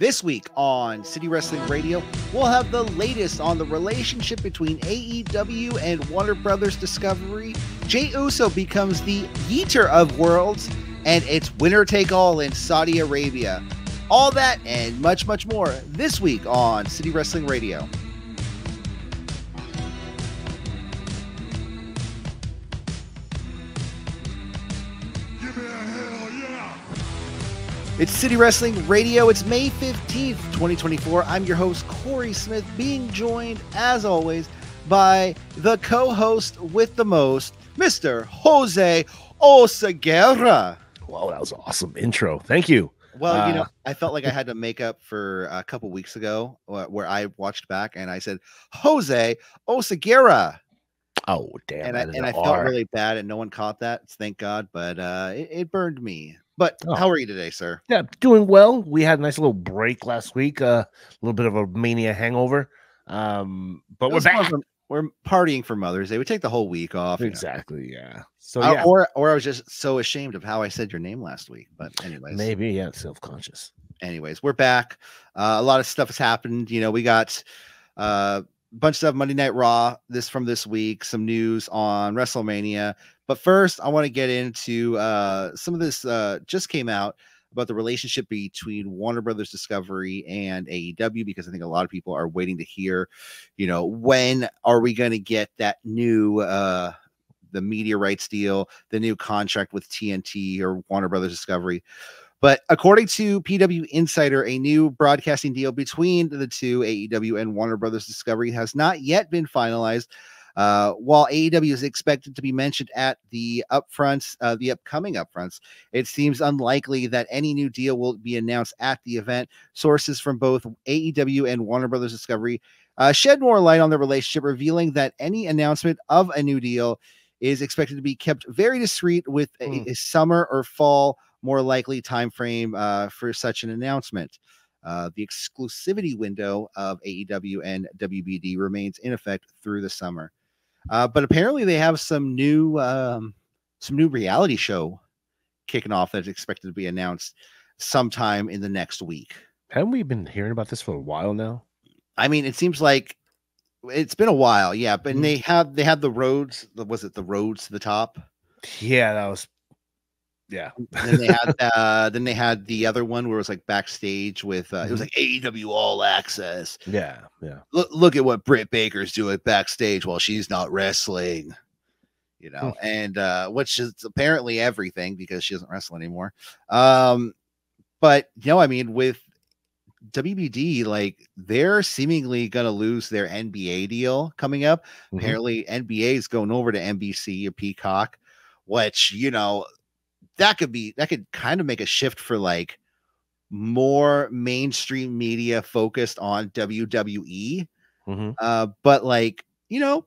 This week on City Wrestling Radio, we'll have the latest on the relationship between AEW and Warner Brothers Discovery. Jey Uso becomes the Yeeter of Worlds, and it's winner take all in Saudi Arabia. All that and much, much more this week on City Wrestling Radio. It's City Wrestling Radio. It's May 15th, 2024. I'm your host, Corey Smith, being joined, as always, by the co-host with the most, Mr. Jose Oseguera. Wow, that was an awesome intro. Thank you. Well, I felt like I had to make up for a couple weeks ago where I watched back and I said, Jose Oseguera. Oh, damn. And I felt really bad and no one caught that. Thank God. But it burned me. But how are you today, sir? Yeah, doing well. We had a nice little break last week. A little bit of a Mania hangover. But we're back. We're partying for Mother's Day. We take the whole week off. Exactly. Yeah. So or I was just so ashamed of how I said your name last week. But anyways, maybe self-conscious. Anyways, we're back. A lot of stuff has happened. You know, we got a bunch of stuff Monday Night Raw from this week. Some news on WrestleMania. But first, I want to get into some of this just came out about the relationship between Warner Brothers Discovery and AEW, because I think a lot of people are waiting to hear, you know, when are we going to get that new the media rights deal, the new contract with TNT or Warner Brothers Discovery. But according to PW Insider, a new broadcasting deal between the two, AEW and Warner Brothers Discovery, has not yet been finalized. While AEW is expected to be mentioned at the upfronts, the upcoming upfronts, it seems unlikely that any new deal will be announced at the event. Sources from both AEW and Warner Brothers Discovery shed more light on the relationship, revealing that any announcement of a new deal is expected to be kept very discreet, with a summer or fall more likely time frame for such an announcement. The exclusivity window of AEW and WBD remains in effect through the summer. But apparently they have some new reality show kicking off that's expected to be announced sometime in the next week. Haven't we been hearing about this for a while now? I mean, it seems like it's been a while, yeah. But they had the roads. Was it the roads to the top? Yeah, that was. Yeah. And then they had the other one where it was like backstage with it was like AEW All Access. Yeah. Look at what Britt Baker's doing backstage while she's not wrestling, you know, and which is apparently everything because she doesn't wrestle anymore. But you know, I mean, with WBD, like they're seemingly gonna lose their NBA deal coming up. Apparently, NBA is going over to NBC or Peacock, which, you know, that could kind of make a shift for like more mainstream media focused on WWE. But like, you know,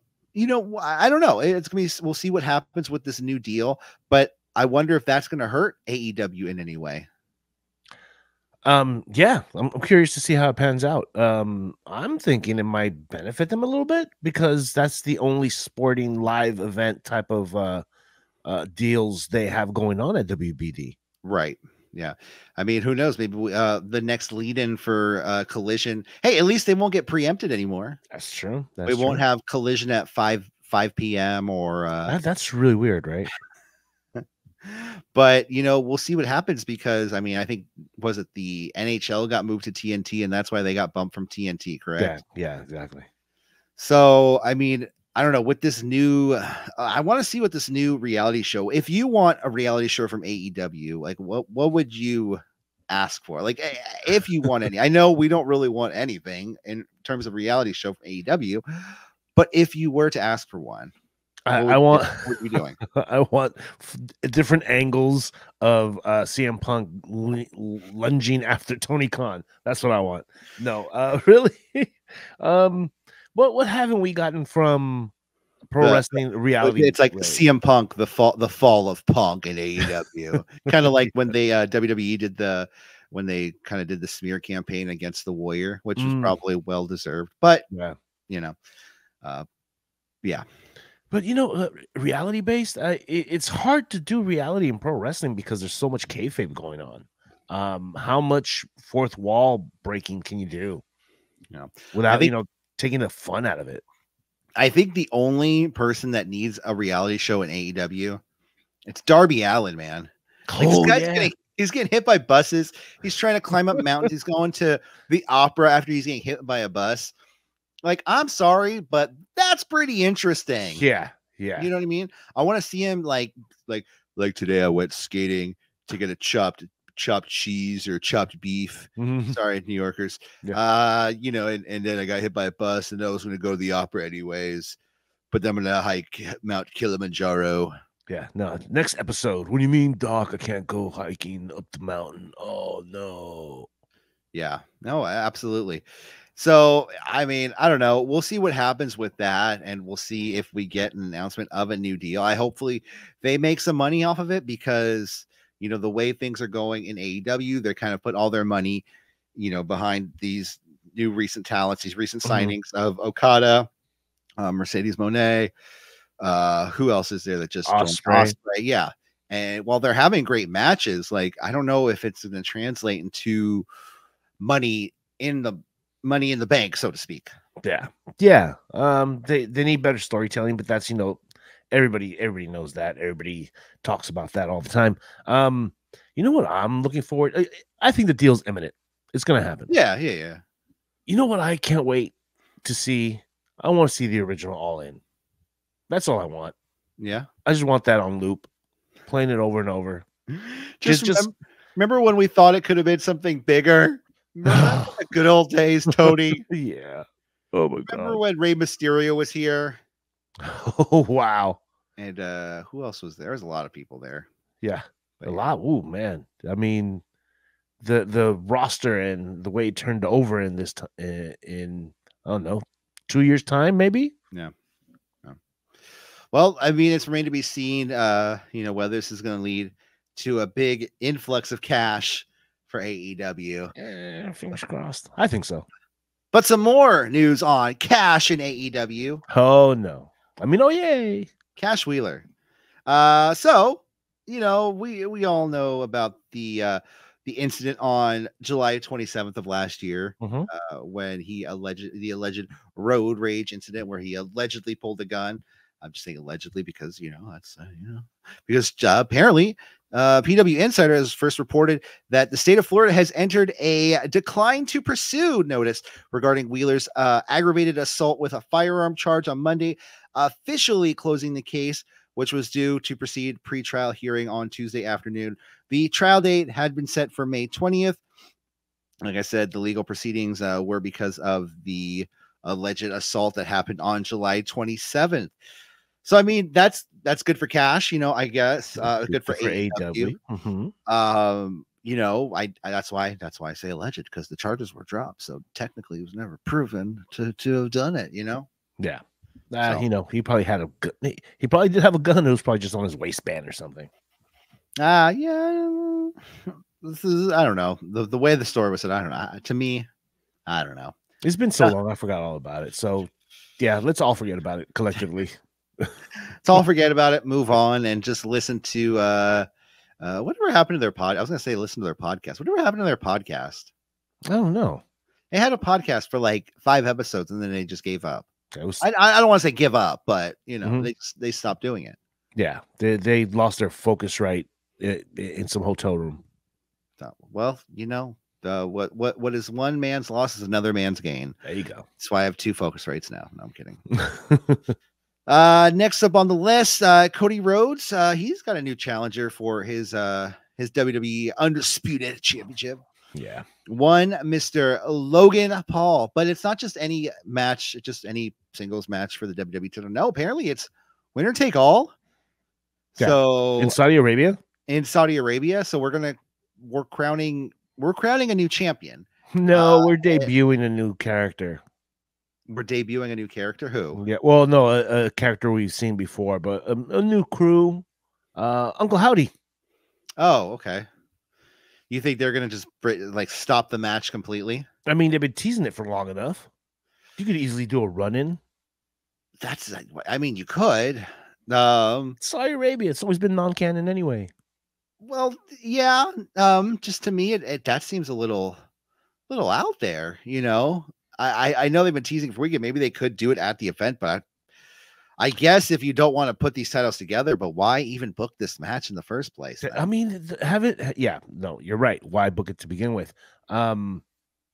I don't know. It's gonna be, we'll see what happens with this new deal, but I wonder if that's gonna hurt AEW in any way. Yeah, I'm curious to see how it pans out. I'm thinking it might benefit them a little bit because that's the only sporting live event type of deals they have going on at WBD. Right. Yeah. I mean, who knows? Maybe the next lead-in for Collision. Hey, at least they won't get preempted anymore. That's true. We won't have Collision at 5 p.m. or that's really weird, right? But you know, we'll see what happens, because I mean, I think was it the NHL got moved to TNT and that's why they got bumped from TNT, correct? Yeah, exactly. So I mean, I don't know, with this new I want to see what this new reality show, if you want a reality show from AEW, like what would you ask for? Like, if you want any, I know we don't really want anything in terms of reality show from AEW, but if you were to ask for one, what are you doing? I want different angles of CM Punk lunging after Tony Khan. That's what I want. No, really. What haven't we gotten from pro wrestling reality? It's like CM Punk, the fall of Punk in AEW. Kind of like when they WWE did when they kind of did the smear campaign against the Warrior, which was probably well deserved. But yeah, you know, yeah. But you know, reality based, it's hard to do reality in pro wrestling because there's so much kayfabe going on. How much fourth wall breaking can you do? You know, Without taking the fun out of it. I think the only person that needs a reality show in AEW, it's Darby Allin, man. Like this guy's he's getting hit by buses. He's trying to climb up mountains. He's going to the opera after he's getting hit by a bus. Like, I'm sorry, but that's pretty interesting. Yeah. You know what I mean? I want to see him like today I went skating to get a chopped cheese or chopped beef. Mm-hmm. Sorry, New Yorkers. Yeah. And then I got hit by a bus and I was going to go to the opera anyways. But then I'm going to hike Mount Kilimanjaro. Yeah, no. Next episode. What do you mean, Doc? I can't go hiking up the mountain. Oh no. Yeah, no, absolutely. So, I mean, I don't know. We'll see what happens with that, and we'll see if we get an announcement of a new deal. Hopefully they make some money off of it because the way things are going in AEW, they're kind of put all their money, behind these new recent talents, these recent signings of Okada, Mercedes Moné. Who else is there that just joined? Ospreay? Yeah. And while they're having great matches, like I don't know if it's going to translate into money in the bank, so to speak. Yeah. They need better storytelling, but that's everybody knows that. Everybody talks about that all the time. You know what I'm looking forward? I think the deal's imminent. It's gonna happen. Yeah. You know what I can't wait to see? I want to see the original All In. That's all I want. Yeah. I just want that on loop, playing it over and over. Just remember when we thought it could have been something bigger? Remember the good old days, Tony? Yeah. Oh my God. Remember when Rey Mysterio was here? Oh wow. And who else was there? There's a lot of people there. Yeah. A lot. Oh man. I mean, the roster and the way it turned over in this in I don't know, 2 years time, maybe. Yeah. Well, I mean, it's remained to be seen, whether this is going to lead to a big influx of cash for AEW. Fingers crossed. I think so. But some more news on cash in AEW. Oh no. I mean, oh yay. Cash Wheeler. So, we all know about the incident on July 27th of last year, when the alleged road rage incident where he allegedly pulled a gun. I'm just saying allegedly because that's because apparently PW Insider has first reported that the state of Florida has entered a decline to pursue notice regarding Wheeler's aggravated assault with a firearm charge on Monday, officially closing the case, which was due to proceed pre-trial hearing on Tuesday afternoon. The trial date had been set for May 20th. Like I said, the legal proceedings were because of the alleged assault that happened on July 27th. So, I mean, that's good for cash, I guess. Good for AEW. That's why I say alleged, because the charges were dropped. So technically, it was never proven to have done it. Yeah. He probably had a gun. He probably did have a gun. It was probably just on his waistband or something. Yeah. This is, I don't know, the way the story was said. I don't know. To me, I don't know. It's been so long, I forgot all about it. So, yeah, let's all forget about it collectively. Let's all forget about it, move on, and just listen to whatever happened to their pod. I was gonna say listen to their podcast. Whatever happened to their podcast? I don't know. They had a podcast for like 5 episodes, and then they just gave up. I don't want to say give up, but they stopped doing it. Yeah, they lost their focus right in some hotel room. So, well, what is one man's loss is another man's gain. There you go. That's why I have 2 focus rates now. No, I'm kidding. Next up on the list, Cody Rhodes. He's got a new challenger for his WWE Undisputed Championship. Yeah. One Mr. Logan Paul. But it's not just any match, just any singles match for the WWE title. No, apparently it's winner take all. Yeah. So in Saudi Arabia? So we're crowning a new champion. No, we're debuting a new character. We're debuting a new character. Who? Yeah, well, no, a character we've seen before, but a new crew. Uncle Howdy. Oh, okay. You think they're gonna just stop the match completely? I mean, they've been teasing it for long enough. You could easily do a run-in. You could. Saudi Arabia. It's always been non-canon anyway. Well, yeah. Just to me, that seems a little out there. I know they've been teasing for a weekend. Maybe they could do it at the event, but I guess if you don't want to put these titles together, but why even book this match in the first place? I mean, have it. Yeah, no, you're right. Why book it to begin with?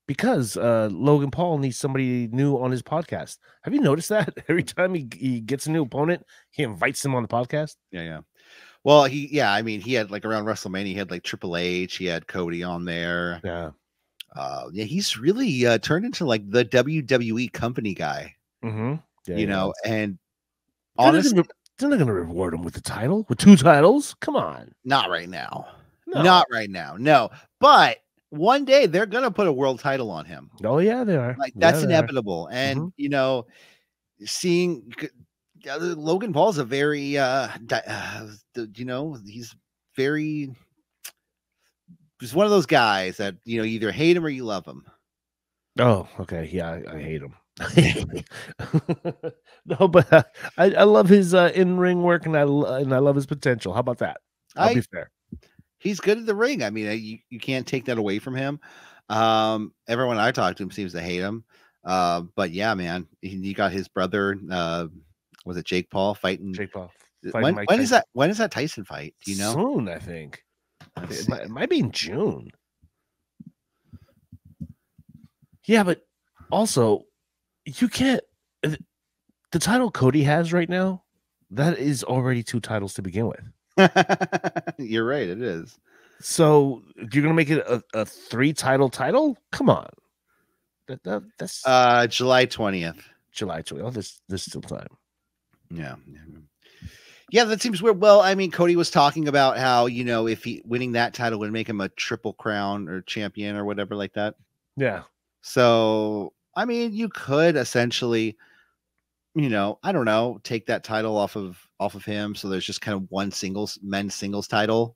Because Logan Paul needs somebody new on his podcast. Have you noticed that every time he gets a new opponent, he invites them on the podcast? Yeah. Well, I mean, he had like around WrestleMania, he had like Triple H, he had Cody on there. Yeah. Yeah, he's really turned into like the WWE company guy. Mm-hmm. Yeah, and honestly, they're not going to reward him with the title, with 2 titles. Come on, not right now. No. Not right now. No, but one day they're going to put a world title on him. Oh yeah, they are. Like that's inevitable. And seeing Logan Paul's a very he's one of those guys that you either hate him or you love him. Oh, okay. Yeah, I hate him. No, but I love his in-ring work, and I love his potential. How about that? I'll be fair. He's good at the ring. I mean, you can't take that away from him. Everyone I talk to him seems to hate him. But yeah, man, you got his brother. Was it Jake Paul fighting? Jake Paul. When is that? When is that Tyson fight? Do you know? Soon, I think. It might be in June. Yeah, but also, you can't. The title Cody has right now, that is already 2 titles to begin with. You're right. It is. So you're gonna make it a 3 title? Come on. That's July 20th. July 20th. Oh, there's still time. Yeah, that seems weird. Well, I mean, Cody was talking about how if he winning that title would make him a triple crown or champion or whatever like that. Yeah. So I mean, you could essentially, I don't know, take that title off of him. So there's just kind of one men's singles title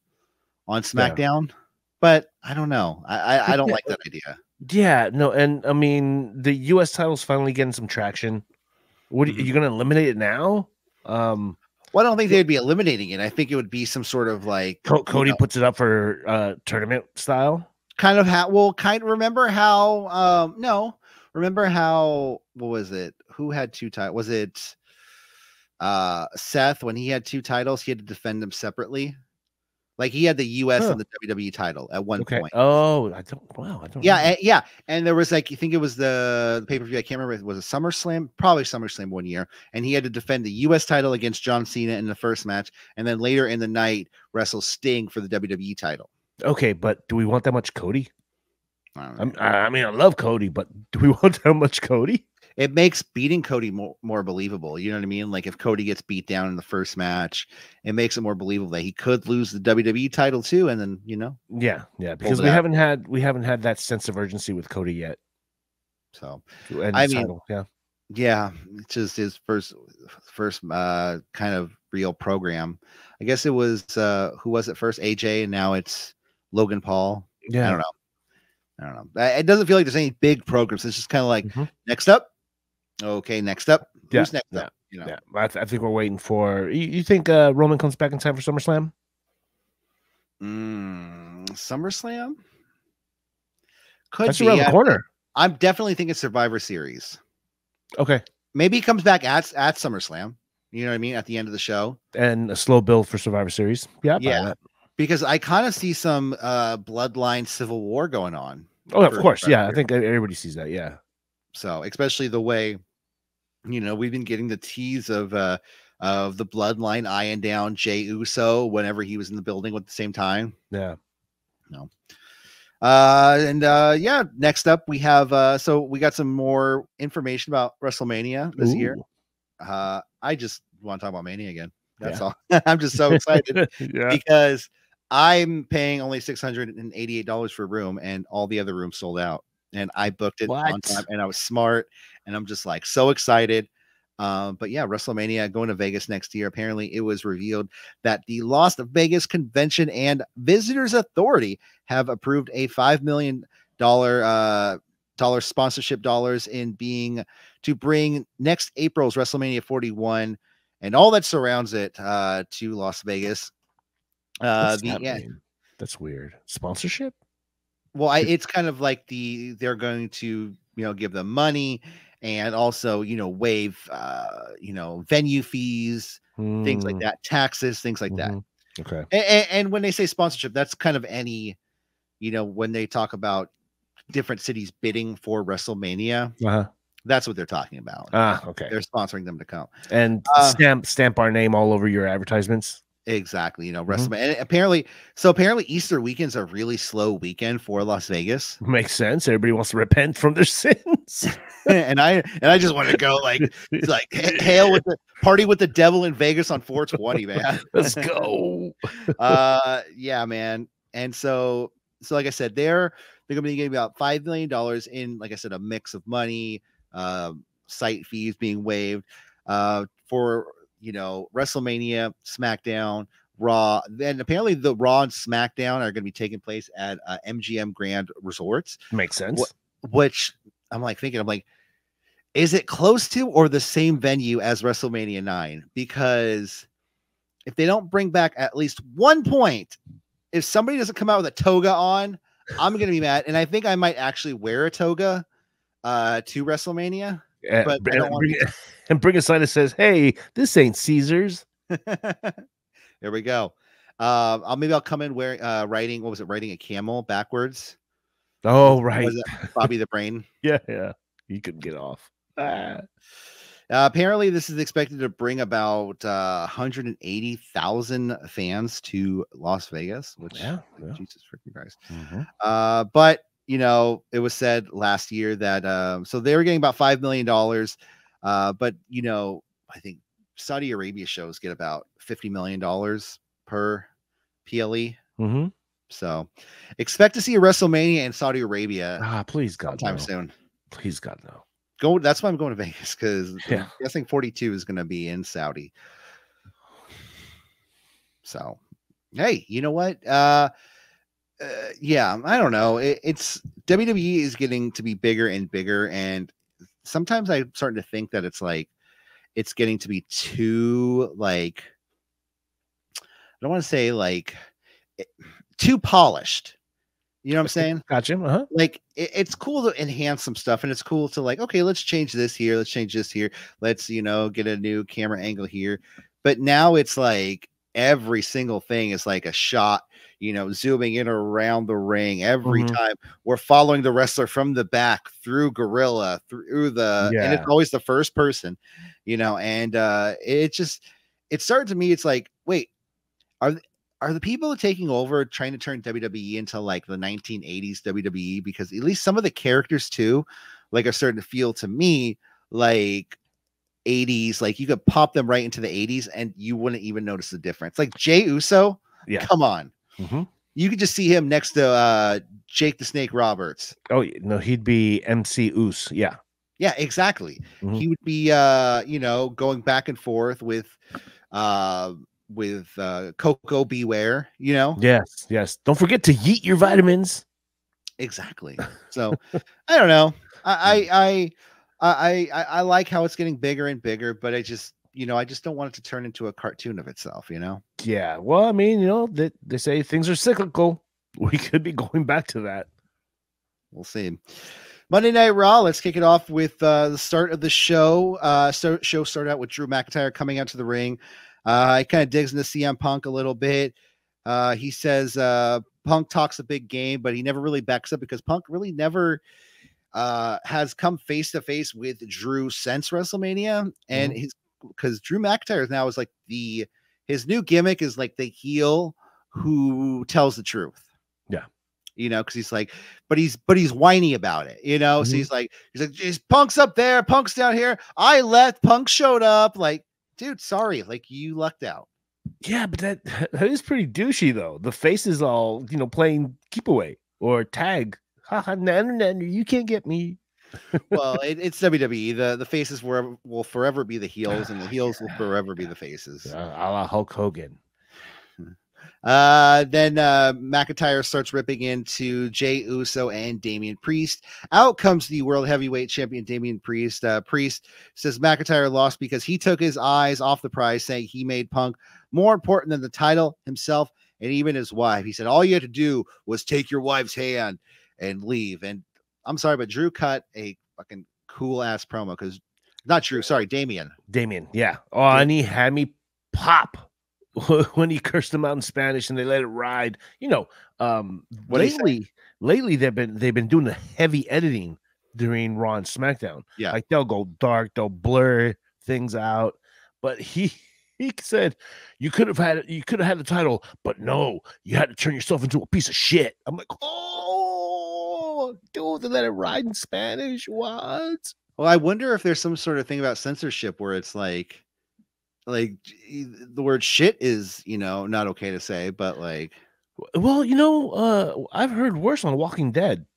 on SmackDown. Yeah. But I don't know. I don't like that idea. Yeah, no, and I mean the US title's finally getting some traction. What are you going to eliminate it now? Well, I don't think they'd be eliminating it. I think it would be some sort of like Cody puts it up for tournament style. Kind of remember how what was it? Who had 2 titles? Was it Seth when he had 2 titles? He had to defend them separately. Like he had the US and the WWE title at one point. Oh, I don't. Yeah. And there was like, you think it was the pay-per-view. I can't remember. Was it SummerSlam? Probably SummerSlam one year. And he had to defend the US title against John Cena in the first match. And then later in the night, wrestle Sting for the WWE title. Okay, but do we want that much Cody? I mean, I love Cody, but do we want that much Cody? It makes beating Cody more believable. You know what I mean? Like if Cody gets beat down in the first match, it makes it more believable that he could lose the WWE title too. And then, Yeah. Because we haven't had that sense of urgency with Cody yet. So I mean, title. Yeah. It's just his first kind of real program. I guess it was, who was it first? AJ. And now it's Logan Paul. Yeah. I don't know. It doesn't feel like there's any big programs. It's just kind of like next up. Okay, next up. Who's next up? Yeah. I think we're waiting for. You think Roman comes back in time for SummerSlam? SummerSlam could be around the corner. I'm definitely thinking Survivor Series. Okay, maybe he comes back at SummerSlam. You know what I mean? At the end of the show, and a slow build for Survivor Series. Yeah. Because I kind of see some bloodline civil war going on. Oh, of course. Yeah, I think everybody sees that. Yeah. So, especially the way, we've been getting the tease of the bloodline eyeing down Jey Uso whenever he was in the building at the same time. Yeah. No. Next up we have so we got some more information about WrestleMania this year. I just want to talk about Mania again. That's all. I'm just so excited because I'm paying only $688 for a room, and all the other rooms sold out. And I booked it on time, and I was smart, and I'm just like so excited. But yeah, WrestleMania going to Vegas next year. Apparently, it was revealed that the Las Vegas Convention and Visitors Authority have approved a $5 million sponsorship dollars to bring next April's WrestleMania 41 and all that surrounds it to Las Vegas. What's The that mean? That's weird. Sponsorship? Well, it's kind of like they're going to, give them money and also, waive, venue fees, things like Hmm. that, taxes, things like that. Okay. And when they say sponsorship, that's kind of any, when they talk about different cities bidding for WrestleMania, Uh-huh. that's what they're talking about. Okay. They're sponsoring them to come. And stamp our name all over your advertisements. Exactly. WrestleMania. And apparently Easter weekends are really slow weekend for Las Vegas. Makes sense. Everybody wants to repent from their sins. and I just want to go like hail with the party with the devil in Vegas on 420, man. Let's go. Yeah, man. And so like I said, they're going to be getting about $5 million in, like I said, a mix of money, site fees being waived, for WrestleMania, SmackDown, Raw. Then apparently the Raw and SmackDown are going to be taking place at MGM Grand Resorts. Makes sense. Which I'm like thinking, is it close to or the same venue as WrestleMania 9? Because if they don't bring back at least 1 point, if somebody doesn't come out with a toga on, I'm going to be mad. And I think I might actually wear a toga to WrestleMania. But I don't want and bring a sign that says, "Hey, this ain't Caesar's." There we go. I'll come in wearing writing a camel backwards. Oh, right. Was it Bobby the Brain? Yeah. You couldn't get off. Apparently, this is expected to bring about 180,000 fans to Las Vegas, which Jesus freaking Christ. But it was said last year that so they were getting about $5 million. But I think Saudi Arabia shows get about $50 million per PLE. So expect to see a WrestleMania in Saudi Arabia. Please God, sometime soon. Please God, no. That's why I'm going to Vegas, because I'm guessing 42 is going to be in Saudi. So, hey, you know what? Yeah, I don't know. It's WWE is getting to be bigger and bigger, and sometimes I'm starting to think that it's getting to be too I don't want to say too polished. You know what I'm saying? Gotcha. It's cool to enhance some stuff, and it's cool to okay, let's change this here, let's change this here, let's get a new camera angle here. But now it's every single thing is a shot, zooming in around the ring every time. We're following the wrestler from the back through gorilla, through the and it's always the first person, and it started to me, it's wait, are the people taking over trying to turn WWE into the 1980s WWE? Because at least some of the characters too, are starting to feel to me like 80s. You could pop them right into the 80s and you wouldn't even notice the difference. Jey Uso, come on. You could just see him next to Jake the Snake Roberts. Oh no, he'd be MC Us. Yeah, exactly. He would be going back and forth with Coco Beware, Yes. Don't forget to yeet your vitamins. Exactly. So I don't know. I like how it's getting bigger and bigger, but I just don't want it to turn into a cartoon of itself, Yeah. Well, I mean, they say things are cyclical. We could be going back to that. We'll see. Monday Night Raw. Let's kick it off with the start of the show. Show started out with Drew McIntyre coming out to the ring. He kind of digs into CM Punk a little bit. He says Punk talks a big game, but he never really backs up because Punk really never has come face to face with Drew since WrestleMania. And because Drew McIntyre now is his new gimmick is the heel who tells the truth. Yeah. Because he's but he's whiny about it, so he's geez, Punk's up there, Punk's down here. I left, Punk showed up. Dude, sorry, you lucked out. Yeah, but that is pretty douchey though. The face is all playing keep away or tag. Haha, you can't get me. Well, it's WWE. The faces will forever be the heels, and the heels will forever be the faces. A la Hulk Hogan. Then McIntyre starts ripping into Jey Uso and Damian Priest. Out comes the World Heavyweight Champion Damian Priest. Priest says McIntyre lost because he took his eyes off the prize, saying he made Punk more important than the title himself and even his wife. He said all you had to do was take your wife's hand and leave. And I'm sorry, but Drew cut a fucking cool ass promo because not Drew, sorry, Damian. Yeah. Oh, and he had me pop when he cursed them out in Spanish and they let it ride. You know, lately they've been doing the heavy editing during Raw and SmackDown. Yeah, like they'll go dark, they'll blur things out. But he said you could have had the title, but no, you had to turn yourself into a piece of shit. I'm like, oh, dude, they let it ride in Spanish. What? well, I wonder if there's some sort of thing about censorship where it's like the word shit is, not okay to say, but like, well, I've heard worse on Walking Dead.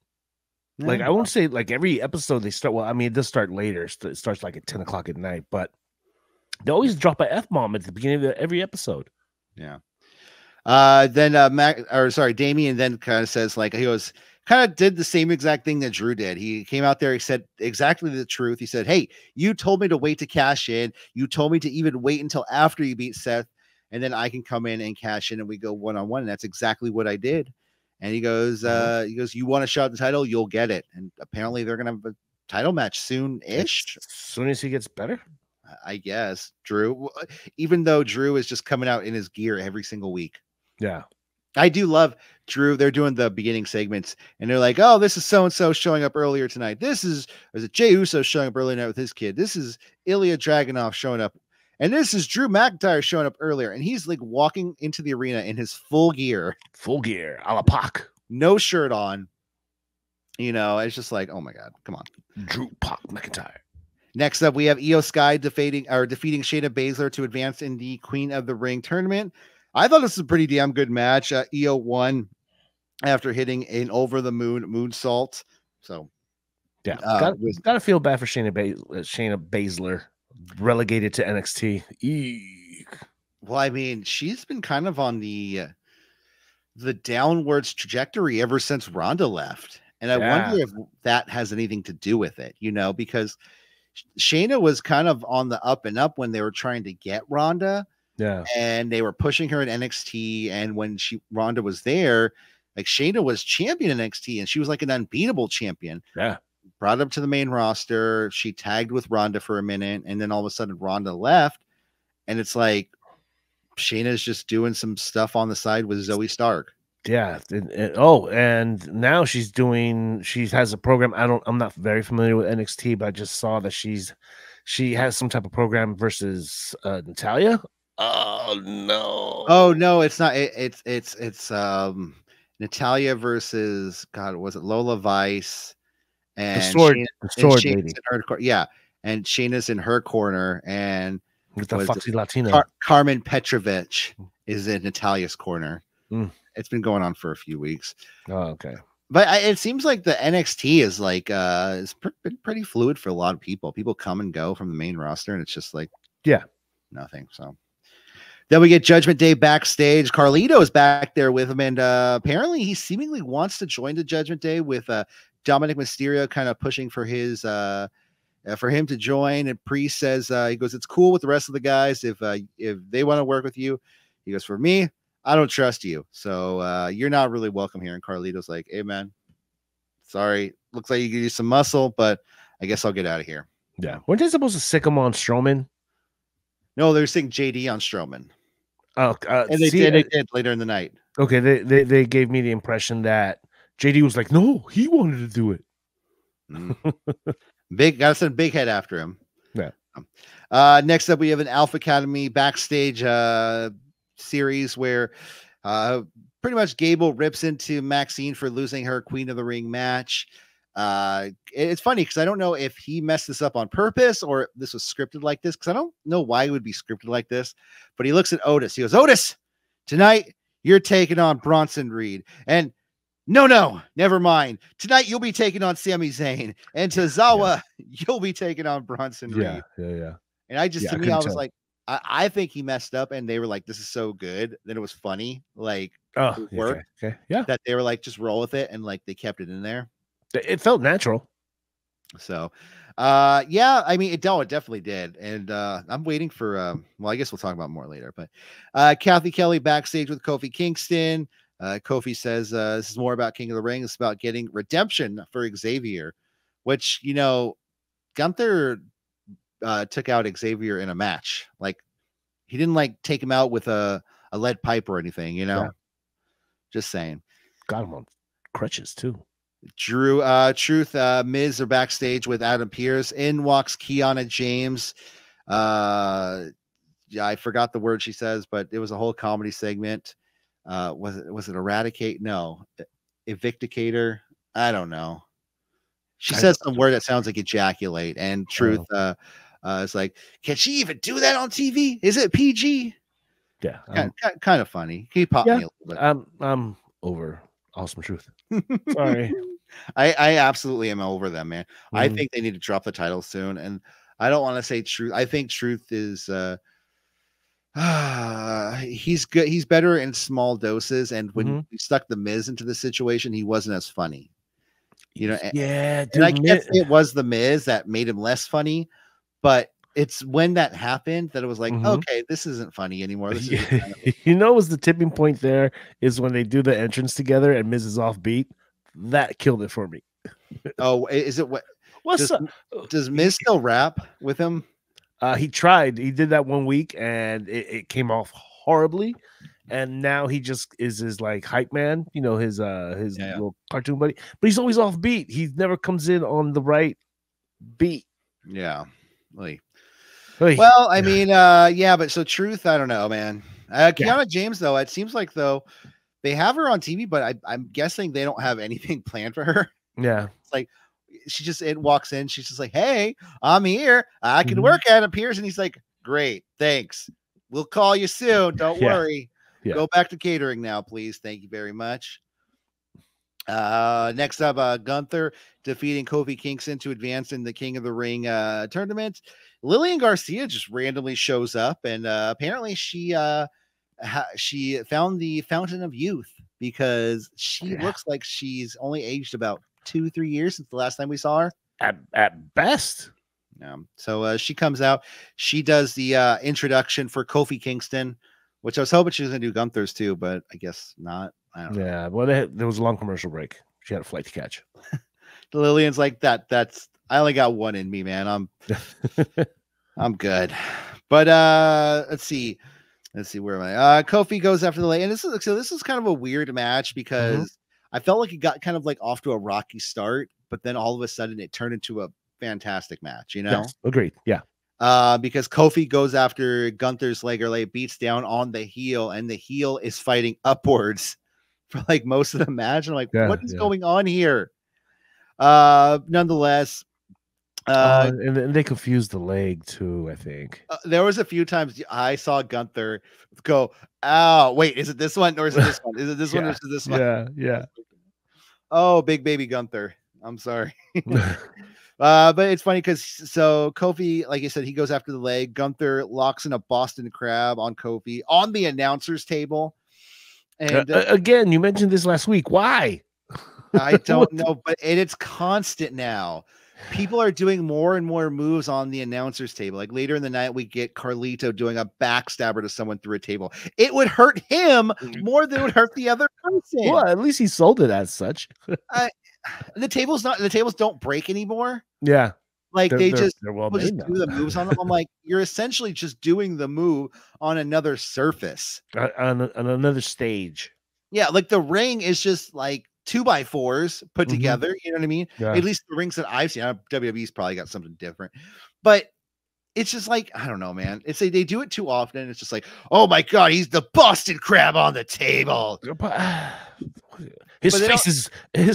Like, I won't say like every episode they start. Well, I mean, it does start later. It starts like at 10 o'clock at night, but they always drop a F-bomb at the beginning of every episode. Yeah. Then Damian then kind of says, like, he was kind of did the same exact thing that Drew did. He came out there, he said exactly the truth. He said, hey, you told me to wait to cash in. You told me to even wait until after you beat Seth, and then I can come in and cash in and we go one-on-one. And that's exactly what I did. And he goes, you want a shot at the title, you'll get it. And apparently they're gonna have a title match soon-ish. As soon as he gets better, I guess. Drew, even though Drew is just coming out in his gear every single week. Yeah. I do love Drew. They're doing the beginning segments and they're like, oh, this is so-and-so showing up earlier tonight. This is Jey Uso showing up earlier tonight with his kid. This is Ilya Dragunov showing up. And this is Drew McIntyre showing up earlier. And he's like walking into the arena in his full gear. A la Pac. No shirt on. It's just like, oh my God, come on. Drew Pac McIntyre. Next up, we have Io Sky defeating Shayna Baszler to advance in the Queen of the Ring tournament. I thought this was a pretty damn good match. Io won after hitting an over the moonsault. So, yeah, gotta feel bad for Shayna Baszler, relegated to NXT. Eek. Well, I mean, she's been kind of on the downwards trajectory ever since Ronda left, and I wonder if that has anything to do with it. Because Shayna was kind of on the up and up when they were trying to get Ronda. Yeah. And they were pushing her in NXT. And when Ronda was there, like Shayna was champion in NXT and she was like an unbeatable champion. Yeah. Brought up to the main roster. She tagged with Ronda for a minute. And then all of a sudden Ronda left. And it's like Shayna's just doing some stuff on the side with Zoe Stark. Yeah. And now she has a program. I'm not very familiar with NXT, but I just saw that she has some type of program versus Natalya. Oh no, it's not. It's Natalya versus God. Was it Lola Vice and the sword lady? And Shayna's in her corner, and with the foxy Latina Carmen Petrovich is in Natalya's corner. It's been going on for a few weeks. Oh, okay. But it seems like the NXT is like it's been pretty fluid for a lot of people. People come and go from the main roster, and it's just like nothing. So. Then we get Judgment Day backstage. Carlito is back there with him, and apparently he seemingly wants to join the Judgment Day with Dominic Mysterio kind of pushing for his for him to join. And Priest says he goes, "It's cool with the rest of the guys if they want to work with you." He goes, "For me, I don't trust you, so you're not really welcome here." And Carlito's like, "Hey man, sorry, looks like you could use some muscle, but I guess I'll get out of here." Yeah, weren't they supposed to sick him on Strowman? No, they're saying JD on Strowman. Oh, and they did later in the night. Okay, they gave me the impression that JD was like, no, he wanted to do it. Gotta send Big Head after him. Yeah. Next up, we have an Alpha Academy backstage series where pretty much Gable rips into Maxine for losing her Queen of the Ring match. It's funny because I don't know if he messed this up on purpose or this was scripted like this, because I don't know why it would be scripted like this. But he looks at Otis. He goes, "Otis, tonight you're taking on Bronson Reed." And no, never mind. Tonight you'll be taking on Sami Zayn. And Tozawa, you'll be taking on Bronson Reed. Yeah. And I was like, I think he messed up, and they were like, "This is so good." Then it was funny, like work. Okay. Yeah. That they were like, just roll with it, and like they kept it in there. It felt natural. So Yeah, I mean, it definitely did. And I'm waiting for well, I guess we'll talk about more later, but Kathy Kelly backstage with Kofi Kingston. Kofi says this is more about King of the Ring. It's about getting redemption for Xavier, which, you know, Gunther took out Xavier in a match. Like, he didn't like take him out with a lead pipe or anything, you know. Yeah. Just saying. Got him on crutches too. Truth, Miz are backstage with Adam Pearce. In walks Kiana James. Yeah, I forgot the word she says, but it was a whole comedy segment. Was it eradicate? No, evicticator. I don't know. She says some word that sounds like ejaculate, and Truth is like, can she even do that on TV? Is it PG? Yeah, kind of funny. He popped me a little bit. I'm over Awesome Truth. Sorry. I absolutely am over them, man. I think they need to drop the title soon, and I don't want to say Truth. I think Truth is he's good. He's better in small doses, and when we stuck the Miz into the situation, he wasn't as funny. You know, yeah, dude. And I can't say it was the Miz that made him less funny, but it's when that happened that it was like, okay, this isn't funny anymore. This is kind of you know, was the tipping point there is when they do the entrance together and Miz is off beat. That killed it for me. Oh, is it what? What's up? Does Miz still rap with him? He tried. He did that 1 week and it came off horribly. And now he just is his like hype man, you know, his little cartoon buddy. But he's always off beat. He never comes in on the right beat. Yeah. Well, I mean, yeah, but so Truth, I don't know, man. Kiana James, though, it seems like though they have her on TV, but I'm guessing they don't have anything planned for her. Yeah, it's like she just walks in, she's just like, "Hey, I'm here. I can work at Adam Pearce," and he's like, "Great, thanks. We'll call you soon. Don't worry. Go back to catering now, please. Thank you very much." Next up, Gunther defeating Kofi Kingston to advance in the King of the Ring tournament. Lillian Garcia just randomly shows up, and apparently she found the fountain of youth because she looks like she's only aged about 2-3 years since the last time we saw her. At best. So she comes out. She does the introduction for Kofi Kingston, which I was hoping she was going to do Gunther's too, but I guess not. I don't know. Yeah, well, there was a long commercial break. She had a flight to catch. Lillian's like that's I only got one in me, man. I'm good. But let's see where am I? Kofi goes after the late, and this is kind of a weird match because I felt like it got kind of like off to a rocky start, but then all of a sudden it turned into a fantastic match, you know? Yes, agreed. Yeah. Because Kofi goes after Gunther's leg, or like beats down on the heel, and the heel is fighting upwards for like most of the match. I'm like, what is going on here? Nonetheless, and they confused the leg too, I think. There was a few times I saw Gunther go, "Oh, wait, is it this one or is it this one? Is it this one or is it this one?" Yeah. Oh, big baby Gunther. I'm sorry. But it's funny because so Kofi, like I said, he goes after the leg. Gunther locks in a Boston Crab on Kofi on the announcer's table. And again, you mentioned this last week. Why? I don't know, but it's constant now. People are doing more and more moves on the announcer's table. Like later in the night, we get Carlito doing a backstabber to someone through a table. It would hurt him more than it would hurt the other person. Well, at least he sold it as such. The tables don't break anymore. Yeah. Like they just do the moves on them. I'm like, you're essentially just doing the move on another surface. On another stage. Yeah, like the ring is just like 2x4s put together. You know what I mean? Yeah. At least the rings that I've seen. WWE's probably got something different. But it's just like, I don't know, man. It's like they do it too often. It's just like, oh my God, he's the Boston Crab on the table. His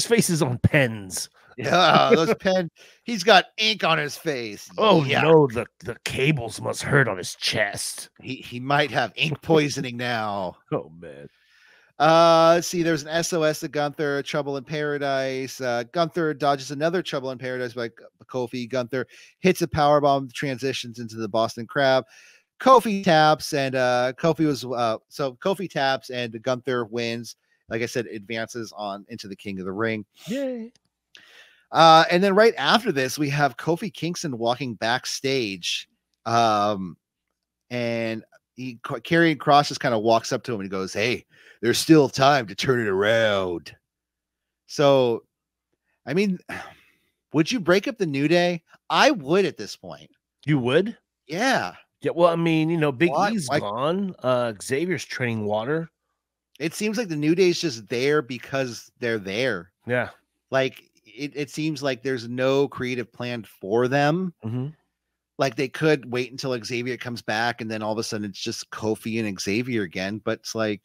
face is on pens. Yeah, those pen. He's got ink on his face. Oh no, the cables must hurt on his chest. He might have ink poisoning now. Oh man. Let's see. There's an SOS to Gunther. Trouble in Paradise. Gunther dodges another Trouble in Paradise by Kofi. Gunther hits a powerbomb, transitions into the Boston Crab. Kofi taps, and Kofi taps, and Gunther wins. Like I said, advances on into the King of the Ring. Yay. And then right after this, we have Kofi Kingston walking backstage. And Karrion Kross just kind of walks up to him and he goes, "Hey, there's still time to turn it around." So, I mean, would you break up the New Day? I would at this point. You would? Yeah. Yeah. Well, I mean, Big Why- E's why- gone. Xavier's treading water. It seems like the New Day's just there because they're there. Yeah. Like it seems like there's no creative plan for them. Mm-hmm. Like they could wait until Xavier comes back and then all of a sudden it's just Kofi and Xavier again. But it's like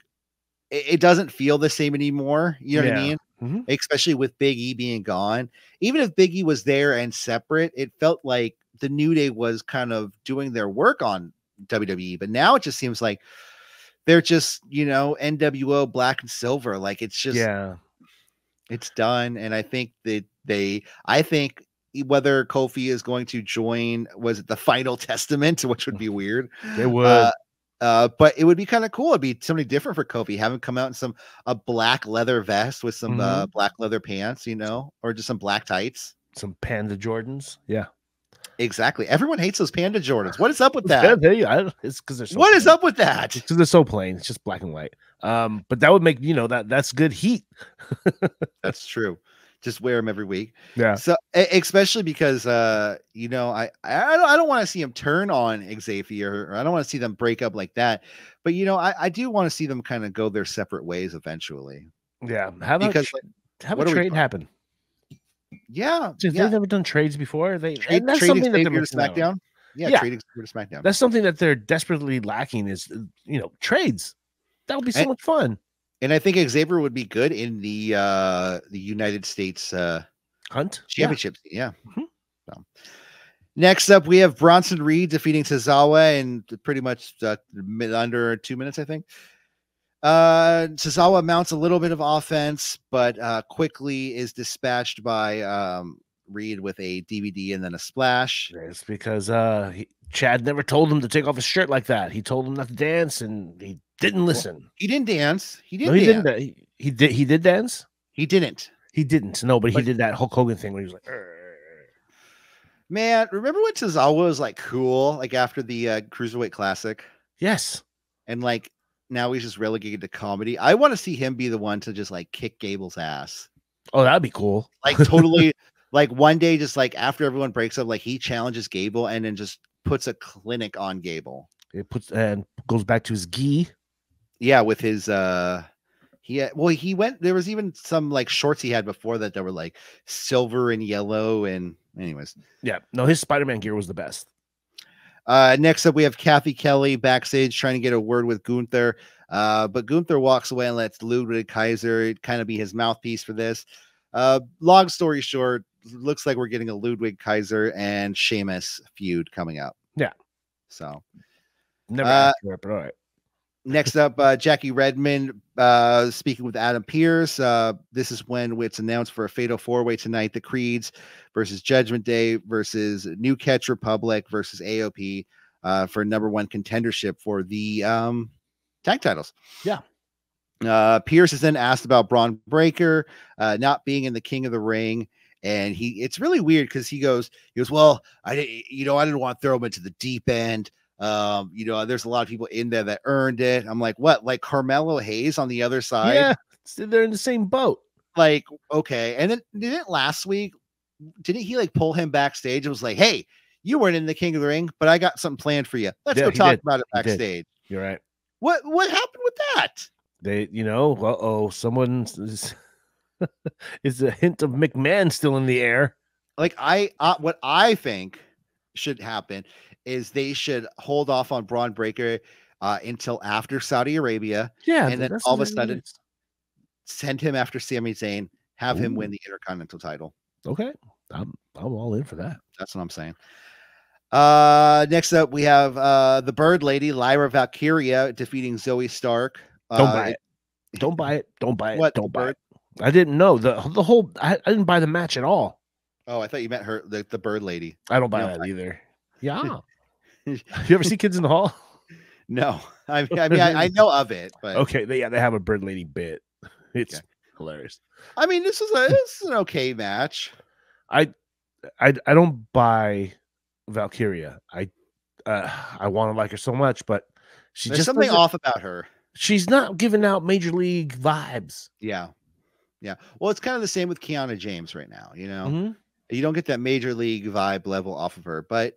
it doesn't feel the same anymore. You know what I mean? Mm-hmm. Especially with Big E being gone. Even if Big E was there and separate, it felt like the New Day was kind of doing their work on WWE. But now it just seems like they're just, NWO black and silver. Like it's just, it's done. And I think that I think whether Kofi is going to join, was it the Final Testament, which would be weird. They would. But it would be kind of cool. It'd be something different for Kofi. Have him come out in a black leather vest with some black leather pants, or just some black tights. Some Panda Jordans. Yeah. Exactly. Everyone hates those Panda Jordans. What is up with that? It's because they're so What plain. is up with that? Because they're so plain. It's just black and white. But that would make that's good heat. That's true. Just wear them every week. Yeah. So especially because I don't want to see him turn on Xavier, or I don't want to see them break up like that. But I do want to see them kind of go their separate ways eventually. Yeah. Have a trade happen. Yeah. They've never done trades before. That's trade something that they're SmackDown. Yeah, trade Xavier to SmackDown. That's something that they're desperately lacking is trades. That would be so much fun. And I think Xavier would be good in the United States Hunt Championship. Yeah. Mm-hmm. So, next up, we have Bronson Reed defeating Tozawa in pretty much under 2 minutes, I think. Tozawa mounts a little bit of offense, but quickly is dispatched by Reed with a DVD and then a splash. It's because Chad never told him to take off his shirt like that. He told him not to dance, and he didn't listen. Well, he didn't dance. He didn't. No, he didn't. He did. He did dance. He didn't. He didn't. No, but he did that Hulk Hogan thing where he was like, Man, remember when Tozawa was like cool, like after the Cruiserweight Classic? Yes. And like now he's just relegated to comedy. I want to see him be the one to just like kick Gable's ass. Oh, that'd be cool. Like totally. Like one day, just like after everyone breaks up, like he challenges Gable and then just puts a clinic on Gable. It puts and goes back to his gi. Yeah, with his he went. There was even some like shorts he had before that were like silver and yellow. And anyways, yeah, no, his Spider-Man gear was the best. Next up, we have Kathy Kelly backstage trying to get a word with Gunther, but Gunther walks away and lets Ludwig Kaiser kind of be his mouthpiece for this. Long story short, looks like we're getting a Ludwig Kaiser and Sheamus feud coming up. Yeah. So never accurate, but all right. Next up, Jackie Redmond speaking with Adam Pearce. This is when it's announced for a fatal four-way tonight: the Creeds versus Judgment Day versus New Catch Republic versus AOP for #1 contendership for the tag titles. Yeah. Pierce is then asked about Braun Breaker not being in the King of the Ring, and it's really weird because he goes, well, I didn't want to throw him into the deep end. There's a lot of people in there that earned it. I'm like, what? Like Carmelo Hayes on the other side? Yeah, they're in the same boat. Like, okay. And then didn't last week? Didn't he like pull him backstage? It was like, hey, you weren't in the King of the Ring, but I got something planned for you. Let's go talk about it backstage. You're right. What happened with that? Someone is a hint of McMahon still in the air. Like what I think should happen is they should hold off on Braun Breaker until after Saudi Arabia. Yeah. And then all of a sudden send him after Sami Zayn, have him win the Intercontinental title. Okay. I'm all in for that. That's what I'm saying. Next up, we have the Bird Lady, Lyra Valkyria, defeating Zoe Stark. Don't buy it. Don't buy it. Don't buy it. What, don't buy it. I didn't know the whole. I didn't buy the match at all. Oh, I thought you meant her, the Bird Lady. I don't buy that either. Yeah. You ever see Kids in the Hall? No. I mean, I know of it, but okay. They have a Bird Lady bit. It's hilarious. I mean, this is an okay match. I don't buy Valkyria. I want to like her so much, but she There's just something doesn't. off about her. She's not giving out major league vibes. Yeah. Yeah. Well, it's kind of the same with Kiana James right now. You know, Mm-hmm. you don't get that major league vibe level off of her, but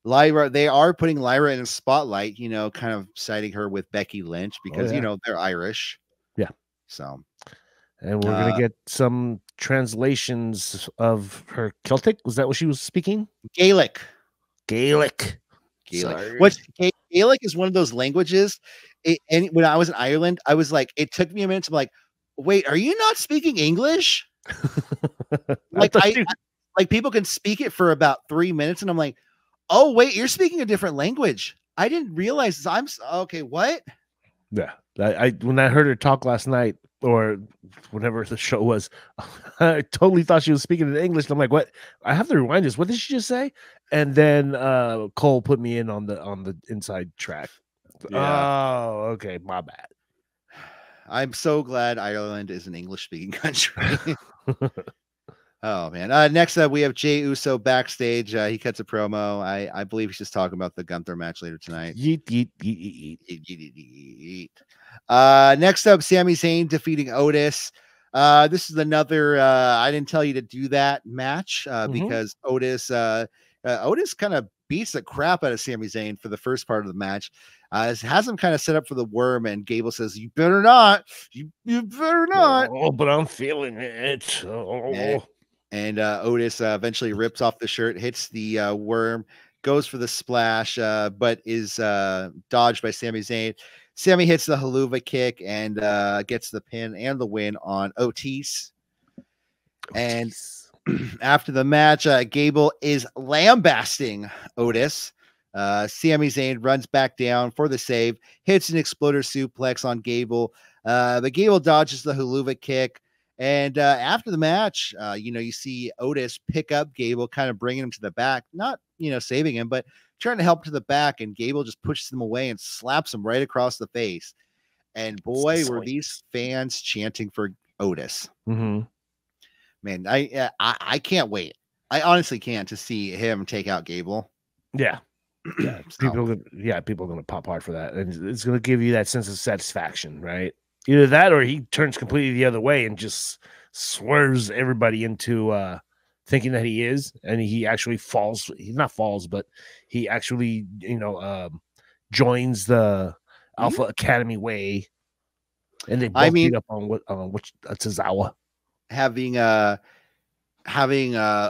Lyra, they are putting Lyra in a spotlight, you know, kind of citing her with Becky Lynch because, you know, they're Irish. Yeah. So, And we're gonna get some translations of her Celtic. Was that what she was speaking? Gaelic. Gaelic. Which Gaelic is one of those languages. And when I was in Ireland, I was like, it took me a minute to be like, wait, are you not speaking English? Like like people can speak it for about 3 minutes, and I'm like, oh wait, you're speaking a different language. I didn't realize this. Okay. What? Yeah, I when I heard her talk last night or whenever the show was, I totally thought she was speaking in English. And I'm like, what? I have to rewind this. What did she just say? And then Cole put me in on the inside track. Yeah. Oh, okay, my bad. I'm so glad Ireland is an English speaking country. Oh man. Next up we have Jey Uso backstage. He cuts a promo. I believe he's just talking about the Gunther match later tonight. Yeet, yeet, yeet, yeet. Next up, Sami Zayn defeating Otis. This is another I didn't tell you to do that match because Otis kind of beats the crap out of Sami Zayn for the first part of the match. Has him kind of set up for the worm, and Gable says, "You better not, you better not." Oh, but I'm feeling it. Oh. And Otis eventually rips off the shirt, hits the worm, goes for the splash, but is dodged by Sami Zayn. Sami hits the haluva kick and gets the pin and the win on Otis. And after the match, Gable is lambasting Otis. Sami Zayn runs back down for the save, hits an exploder suplex on Gable. But Gable dodges the haluva kick. And after the match, you see Otis pick up Gable, kind of bringing him to the back, not, saving him, but trying to help to the back. And Gable just pushes him away and slaps him right across the face. And boy, were these fans chanting for Otis. Mm-hmm. Man, I can't wait. I honestly can't to see him take out Gable. Yeah. Yeah, people are going to pop hard for that. And it's going to give you that sense of satisfaction, right? Either that or he turns completely the other way and just swerves everybody into thinking that he is, and he actually falls. He not falls, but he actually, joins the Alpha Academy way, and they both beat up on which Tozawa. Having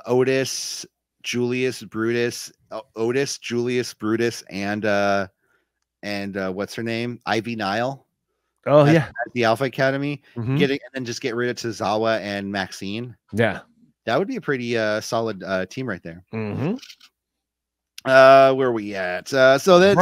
Otis, Julius Brutus, and what's her name? Ivy Nile. Oh yeah, at the Alpha Academy, and then just get rid of Tozawa and Maxine. Yeah, that would be a pretty solid team right there. Where are we at? So that's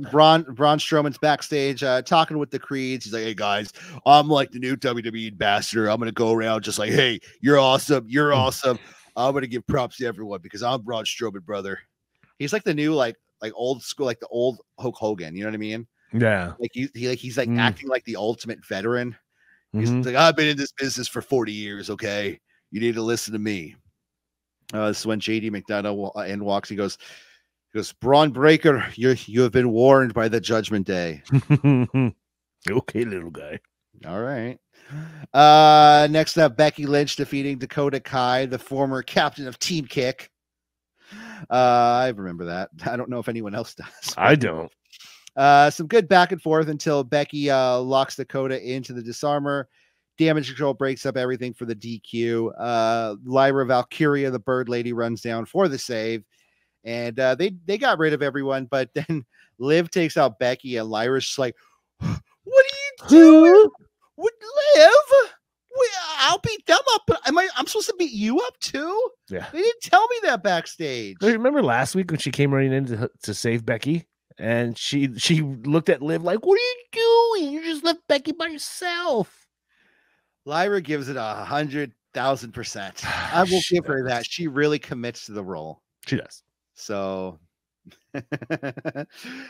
Braun Strowman's backstage talking with the Creeds. He's like, "Hey guys, I'm like the new WWE ambassador. I'm gonna go around just like, hey, you're awesome, you're awesome. I'm gonna give props to everyone because I'm Braun Strowman, brother." He's like the new like old school, like the old Hulk Hogan. You know what I mean? Yeah, like he's acting like the ultimate veteran. He's like, I've been in this business for 40 years. Okay, you need to listen to me. This is when JD McDonough walks. He goes, Braun Breaker, you have been warned by the Judgment Day. Okay, little guy. All right. Next up, Becky Lynch defeating Dakota Kai, the former captain of Team Kick. I remember that. I don't know if anyone else does. I don't. Some good back and forth until Becky locks Dakota into the disarmor. Damage control breaks up everything for the DQ. Lyra Valkyria, the bird lady, runs down for the save. And they got rid of everyone, but then Liv takes out Becky, and Lyra's just like, "What are you doing? What, Liv? I'll beat them up, but I'm supposed to beat you up too?" Yeah, they didn't tell me that backstage. I remember last week when she came running in to save Becky, and she looked at Liv like, "What are you doing? You just left Becky by yourself." Lyra gives it 100,000%. I will give her that. She really commits to the role. She does. So,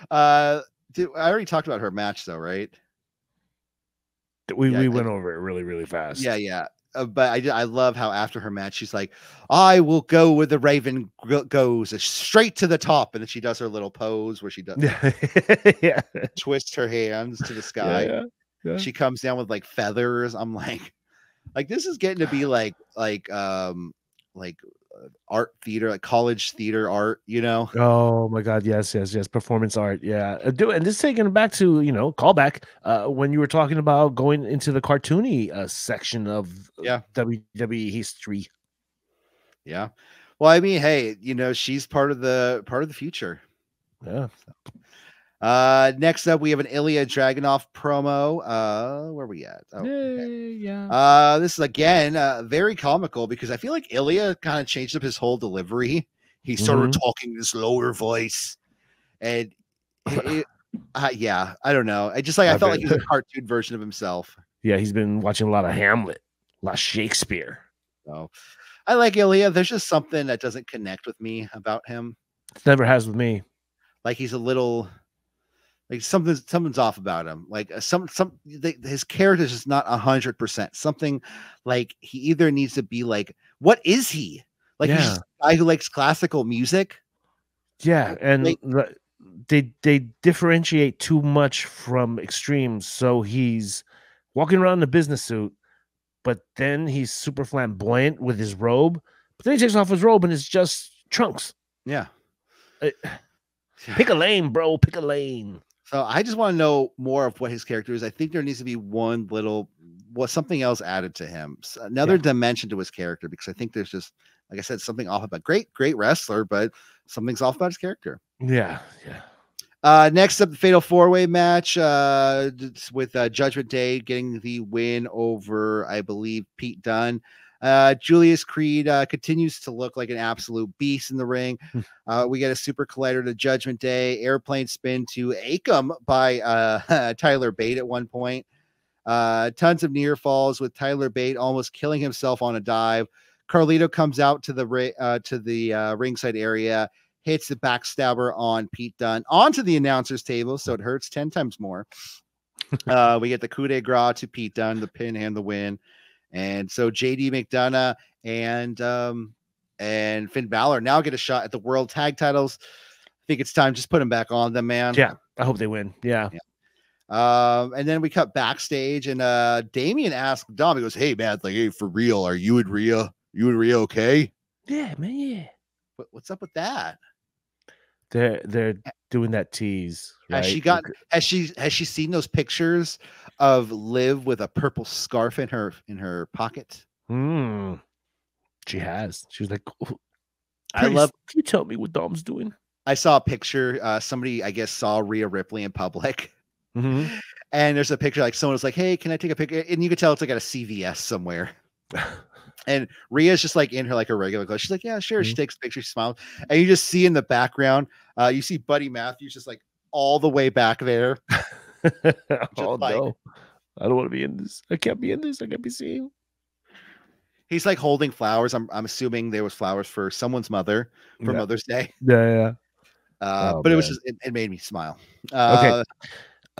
I already talked about her match, though, right? We went over it really, really fast. Yeah. but I love how after her match she's like, I will go where the Raven goes, straight to the top, and then she does her little pose where she does Yeah. twists her hands to the sky. Yeah. Yeah. She comes down with like feathers. I'm like this is getting to be like art theater, like college theater art, you know? Oh my God. Yes. Performance art. Yeah. And this taking it back to, callback, when you were talking about going into the cartoony section of Yeah. WWE history. Yeah. Well, I mean, hey, she's part of the future. Yeah. Next up, we have an Ilya Dragunov promo. Where are we at? Oh, okay. Yeah. This is again very comical because I feel like Ilya kind of changed up his whole delivery. He started talking this lower voice, and yeah, I don't know. I felt like he's a cartoon version of himself. Yeah, he's been watching a lot of Hamlet, a lot of Shakespeare. So I like Ilya. There's just something that doesn't connect with me about him. It never has with me. Like he's a little. Like something's off about him. Like his character is just not 100%. Something like he either needs to be like, what is he? Like he's just a guy who likes classical music. Yeah, and they differentiate too much from extremes. So he's walking around in a business suit, but then he's super flamboyant with his robe. But then he takes off his robe and it's just trunks. Yeah. Pick a lane, bro. Pick a lane. So I just want to know more of what his character is. I think there needs to be something else added to him, another dimension to his character, because I think there's just, like I said, something off about great wrestler, but something's off about his character. Yeah. Next up, the Fatal 4-Way match with Judgment Day getting the win over, I believe, Pete Dunne. Julius Creed continues to look like an absolute beast in the ring. We get a super collider to Judgment Day, airplane spin to Akam by Tyler Bate at one point. Tons of near falls with Tyler Bate almost killing himself on a dive. Carlito comes out to the ringside area, hits the backstabber on Pete Dunne onto the announcer's table, so it hurts 10 times more. We get the coup de grace to Pete Dunne, the pin and the win. And so JD McDonough and Finn Balor now get a shot at the world tag titles. I think it's time. Just put them back on them, man. Yeah. I hope they win. Yeah. And then we cut backstage and Damian asked Dom, he goes, hey man, like, hey, for real, are you and Rhea okay? Yeah, man. Yeah. What's up with that? They're doing that tease. Right? Has she seen those pictures of Liv with a purple scarf in her pocket? She has. She was like, can you tell me what Dom's doing? I saw a picture. Somebody, I guess, saw Rhea Ripley in public. And there's a picture, like someone was like, hey, can I take a picture? And you could tell it's like at a CVS somewhere. And Rhea's just like in her regular clothes. She's like, yeah, sure. She takes a picture, she smiles. And you just see in the background, you see Buddy Matthews just like all the way back there. Oh no, I don't want to be in this. I can't be in this. I can't be seen. He's like holding flowers. I'm assuming there was flowers for someone's mother for Mother's Day. Yeah. But man. It was just it made me smile. Okay.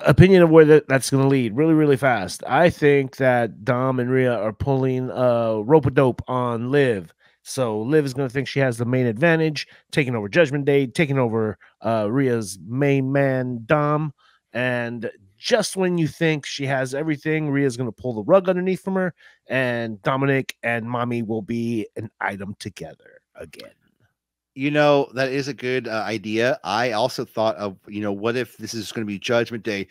Opinion of where that's going to lead really, really fast. I think that Dom and Rhea are pulling rope-a-dope on Liv. So Liv is going to think she has the main advantage, taking over Judgment Day, taking over Rhea's main man, Dom. And just when you think she has everything, Rhea's going to pull the rug underneath from her, and Dominic and Mommy will be an item together again. That is a good idea. I also thought of, what if this is going to be Judgment Day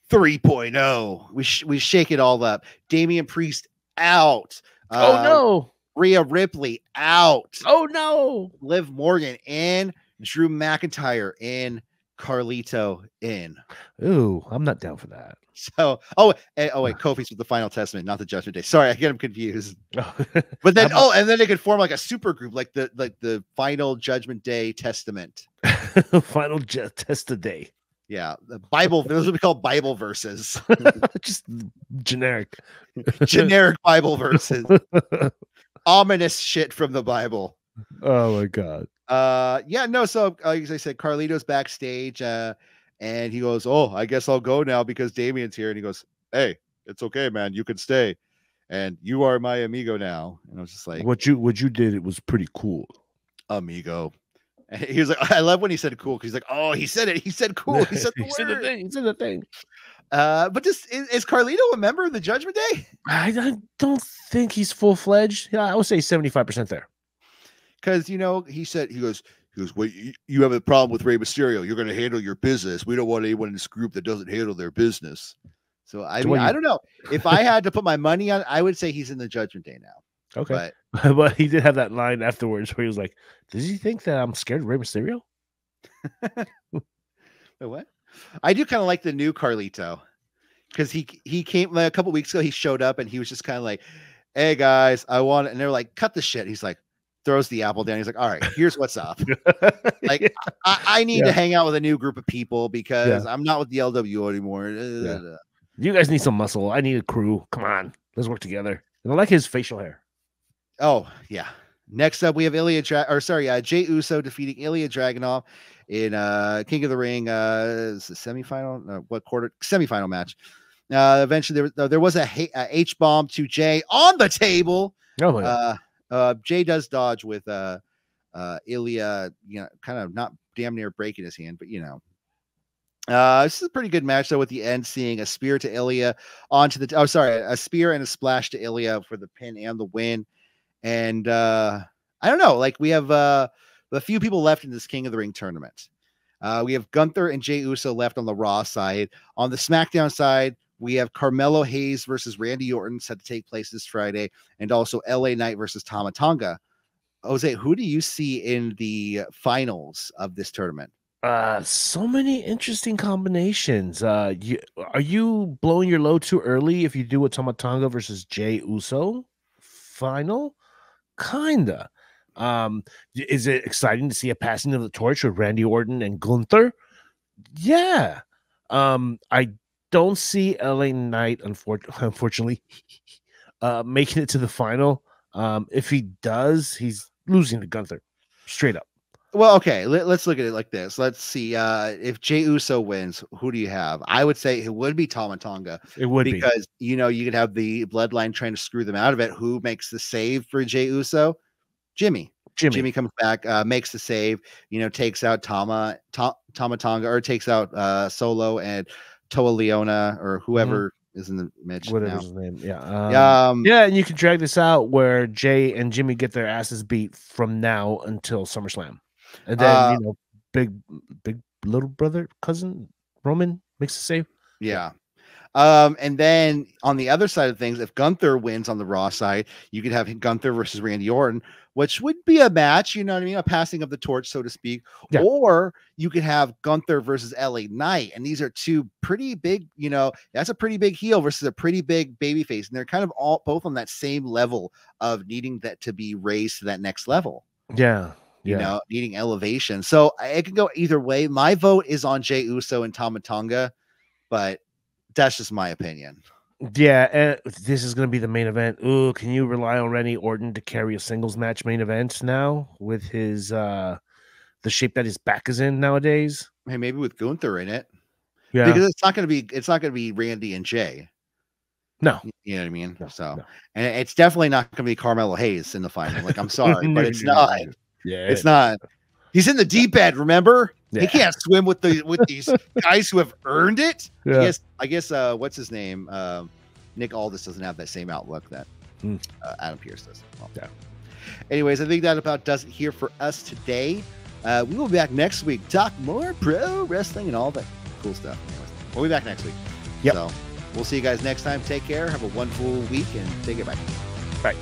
3.0? We shake it all up. Damian Priest out. Oh no. Rhea Ripley out. Oh no. Liv Morgan in. Drew McIntyre in. Carlito in. Ooh, I'm not down for that. So, wait, Kofi's with the Final Testament, not the Judgment Day. Sorry, I get him confused. But then, and then they could form like a super group, like the Final Judgment Day Testament. Final Test Day. Yeah, the Bible. Those would be called Bible verses. Just generic Bible verses. Ominous shit from the Bible. Oh my god. So as I said, Carlito's backstage, and he goes, oh, I guess I'll go now because Damian's here. And he goes, hey, it's okay, man, you can stay. and you are my amigo now. And I was just like, what you did, it was pretty cool. Amigo. And he was like, I love when he said cool, because he's like, oh, he said it. He said cool. He said the He said the word. thing. He said the thing. But just is Carlito a member of the Judgment Day? I don't think he's full-fledged. Yeah, I would say 75% there. Because, you know, he goes, well, you have a problem with Rey Mysterio. You're going to handle your business. We don't want anyone in this group that doesn't handle their business. So, I mean, I don't know. If I had to put my money on, I would say he's in the Judgment Day now. Okay. But he did have that line afterwards where he was like, does he think that I'm scared of Rey Mysterio? What? I do kind of like the new Carlito, because he came a couple weeks ago. He showed up and he was just kind of like, hey, guys, I want it. And they're like, cut the shit. He's like, throws the apple down. He's like, all right, here's what's up. Like, yeah. I need to hang out with a new group of people because I'm not with the LWO anymore. You guys need some muscle. I need a crew. Come on, let's work together. And I like his facial hair. Oh, yeah. Next up, we have Jey Uso defeating Ilya Dragunov in King of the Ring semifinal. Semifinal match. Eventually, there was a H bomb to Jey on the table. Oh my God. Jey does dodge with Ilya, you know, kind of not damn near breaking his hand, but you know. This is a pretty good match though, with the end seeing a spear to Ilya onto the a spear and a splash to Ilya for the pin and the win. And I don't know, like we have a few people left in this King of the Ring tournament. We have Gunther and Jey Uso left on the Raw side. On the SmackDown side, we have Carmelo Hayes versus Randy Orton set to take place this Friday, and also LA Knight versus Tama Tonga. Jose, who do you see in the finals of this tournament? So many interesting combinations. Are you blowing your load too early if you do a Tama Tonga versus Jey Uso final? Kinda. Is it exciting to see a passing of the torch with Randy Orton and Gunther? Yeah. I don't see LA Knight, unfortunately, making it to the final. If he does, he's losing to Gunther, straight up. Well, okay, let's look at it like this. Let's see. If Jey Uso wins, who do you have? I would say it would be Tama Tonga. It would because you know you could have the bloodline trying to screw them out of it. Who makes the save for Jey Uso? Jimmy comes back, makes the save. You know, takes out Tama Tonga, or takes out Solo and Toa Leona, or whoever is in the match. Whatever's his name. Yeah. And you can drag this out where Jay and Jimmy get their asses beat from now until SummerSlam. And then, you know, big little brother, cousin Roman makes the save. Yeah. And then on the other side of things, if Gunther wins on the Raw side, you could have Gunther versus Randy Orton, which would be a match, you know what I mean? A passing of the torch, so to speak. Yeah. Or you could have Gunther versus LA Knight. And these are two pretty big, you know, that's a pretty big heel versus a pretty big babyface. And they're kind of both on that same level of needing that to be raised to that next level. Yeah. You know, needing elevation. So it can go either way. My vote is on Jey Uso and Tama Tonga, but that's just my opinion. Yeah, this is going to be the main event. Ooh, can you rely on Randy Orton to carry a singles match main event now with his the shape that his back is in nowadays? Hey, maybe with Gunther in it. Yeah, because it's not going to be Randy and Jay. No, you know what I mean. No. And it's definitely not going to be Carmelo Hayes in the final. Like, I'm sorry, but it's not. Yeah, it's not. He's in the deep end. Remember, he can't swim with these guys who have earned it. Yeah. I guess. What's his name? Nick Aldis doesn't have that same outlook that Adam Pearce does. Well, yeah. Anyways, I think that about does it here for us today. We will be back next week. Talk more pro wrestling and all that cool stuff. Anyways, we'll be back next week. Yep. So we'll see you guys next time. Take care. Have a wonderful week and take it. Bye. Bye.